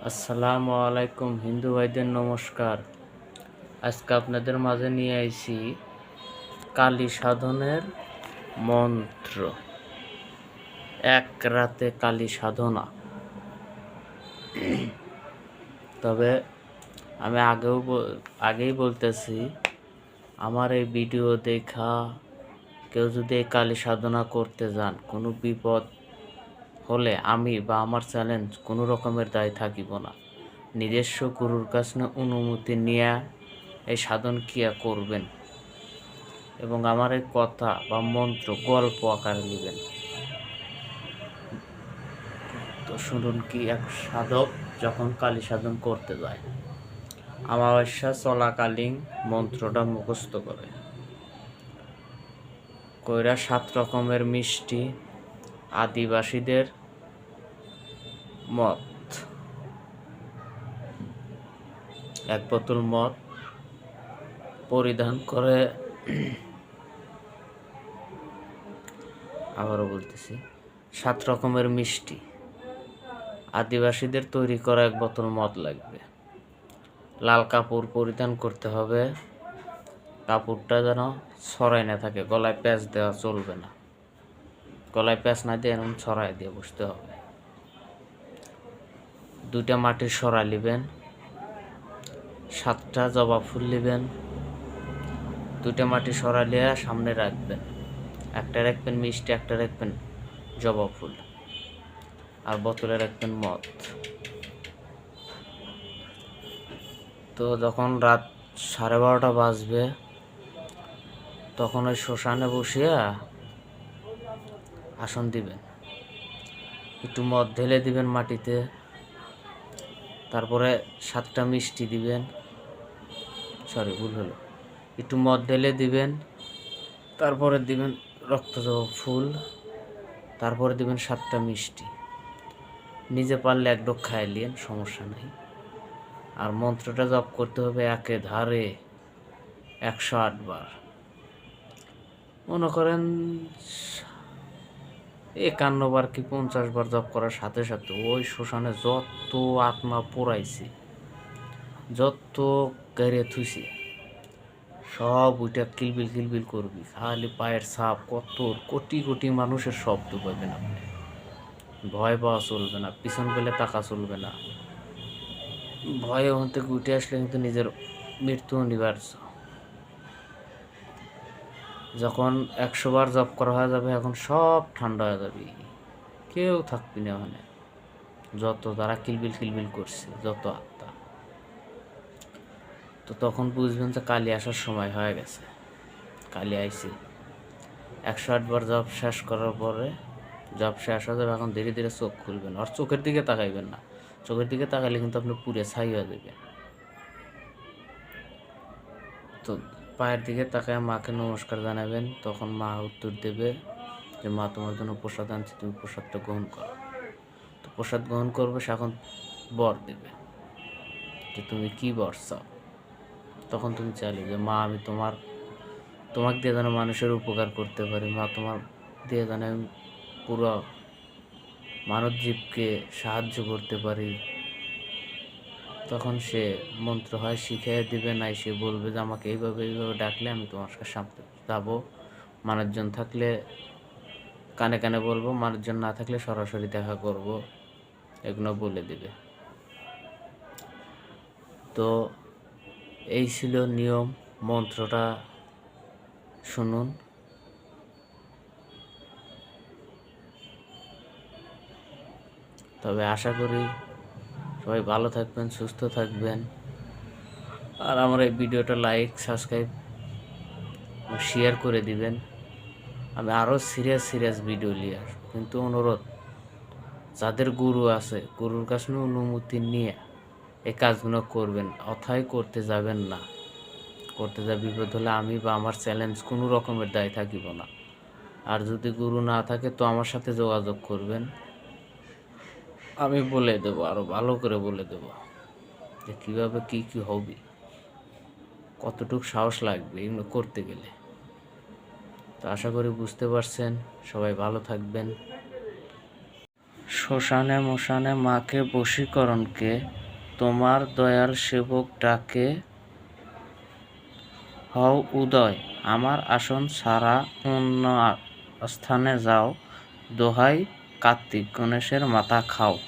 আসসালামু আলাইকুম হিন্দু ভাইদের নমস্কার। আজকে আপনাদের মাঝে নিয়ে আইছি কালী সাধনের মন্ত্র। এক রাতে কালী সাধনা। তবে আমি আগেই বলতেছি, আমার এই ভিডিও দেখা কেউ যদি এই কালী সাধনা করতে যান, কোনো বিপদ হলে আমি বা আমার চ্যালেঞ্জ কোনো রকমের দায় থাকিব না। নিজস্ব গুরুর কাছে অনুমতি নিয়ে এই সাধন ক্রিয়া করবেন এবং আমার এই কথা বা মন্ত্র গল্প আকারে নেবেন। তো শুনুন, কি এক সাধক যখন কালী সাধন করতে যায়, অমাবস্যা চলাকালীন মন্ত্রটা মুখস্থ করে কইরা 7 রকমের মিষ্টি, আদিবাসীদের মদ, 1 বোতল মদ পরিধান করে, আবারও বলতেছি, 7 রকমের মিষ্টি, আদিবাসীদের তৈরি করা 1 বোতল মদ লাগবে। লাল কাপড় পরিধান করতে হবে, কাপড়টা যেন ছড়াই না থাকে, গলায় প্যাঁচ দেওয়া চলবে না, গলায় প্যাঁচ না দিয়ে এরকম ছড়াই দিয়ে বসতে হবে। 2টা মাটির সরা নেবেন, 7টা জবা ফুল নেবেন, 2টা মাটির সরা নিয়ে সামনে রাখবেন, একটা রাখবেন মিষ্টি, একটা রাখবেন জবা ফুল, আর বোতলে রাখবেন মদ। তো যখন রাত 12:30 বাজবে, তখন ওই শ্মশানে বসিয়া আসন দিবেন, একটু মদ ঢেলে দিবেন মাটিতে, তারপরে 7টা মিষ্টি দিবেন, ভুল হলো, একটু মদ ঢেলে দিবেন, তারপরে দিবেন রক্তজবা ফুল, তারপরে দিবেন 7টা মিষ্টি। নিজে পারলে 1 ডোক খাইলেন, সমস্যা নেই। আর মন্ত্রটা জপ করতে হবে একে ধারে 108 বার। মনে করেন 51 বার কি 50 বার জপ করার সাথে সাথে ওই শ্মশানে যত আত্মা পোড়াইছে, যত কেড়ে থুইছে, সব ওইটা কিলবিল কিলবিল করবি। খালি পায়ের ছাপ, কত কোটি কোটি মানুষের শব্দ পাবেন আপনি। ভয় পাওয়া চলবে না, পিছন পেলে তাকা চলবে না। ভয়ে ওখান থেকে উঠে আসলে কিন্তু নিজের মৃত্যু অনিবার্য। যখন 100 বার জপ করা হয়ে যাবে, এখন সব ঠান্ডা হয়ে যাবে, কেউ থাকবি না ওখানে, যত তারা কিলবিল কিলবিল করছে, যত আত্মা। তো তখন বুঝবেন যে কালী আসার সময় হয়ে গেছে, কালী আইছে। 108 বার জপ শেষ করার পরে, জপ শেষ হয়ে যাবে, এখন ধীরে ধীরে চোখ খুলবেন, আর চোখের দিকে তাকাইবেন না। চোখের দিকে তাকাইলে কিন্তু আপনি পুরে ছাই হয়ে যাবেন। তো পায়ের দিকে তাকায় মাকে নমস্কার জানাবেন, তখন মা উত্তর দেবে যে মা, তোমার জন্য প্রসাদ আনছি, তুমি প্রসাদটা গ্রহণ করো। তো প্রসাদ গ্রহণ করবে, সে এখন বর দেবে যে তুমি কি বর চাও। তখন তুমি চাইলে যে মা, আমি তোমাকে দিয়ে যেন মানুষের উপকার করতে পারি, মা তোমার দিয়ে যেন আমি পুরো মানব জীবকে সাহায্য করতে পারি। তখন সে মন্ত্র হয় শিখিয়ে দিবে, নাই সে বলবে যে আমাকে এইভাবে এইভাবে ডাকলে আমি তোমার সাথে যাবো। মানুষজন থাকলে কানে কানে বলবো, মানুষজন না থাকলে সরাসরি দেখা করব, এগুলো বলে দিবে। তো এই ছিল নিয়ম। মন্ত্রটা শুনুন। তবে আশা করি সবাই ভালো থাকবেন, সুস্থ থাকবেন। আর আমার এই ভিডিওটা লাইক, সাবস্ক্রাইব, শেয়ার করে দিবেন। আমি আরও সিরিয়াস ভিডিও নিয়ে আসবো, কিন্তু অনুরোধ, যাদের গুরু আছে, গুরুর কাছে অনুমতি নিয়ে এই কাজগুলো করবেন, অথায় করতে যাবেন না। করতে যা বিপদ হলে আমি বা আমার চ্যালেঞ্জ কোনো রকমের দায় থাকিব না। আর যদি গুরু না থাকে তো আমার সাথে যোগাযোগ করবেন, আমি বলে দেবো, আরও ভালো করে বলে দেবো যে কীভাবে কী কী হবে, কতটুকু সাহস লাগবে এগুলো করতে গেলে। তো আশা করি বুঝতে পারছেন। সবাই ভালো থাকবেন। শ্মশানে মশানে মাকে বশীকরণকে, তোমার দয়াল সেবক ডাকে, হও উদয়, আমার আসন ছাড়া অন্য স্থানে যাও, দোহাই কার্তিক গণেশের মাথা খাও।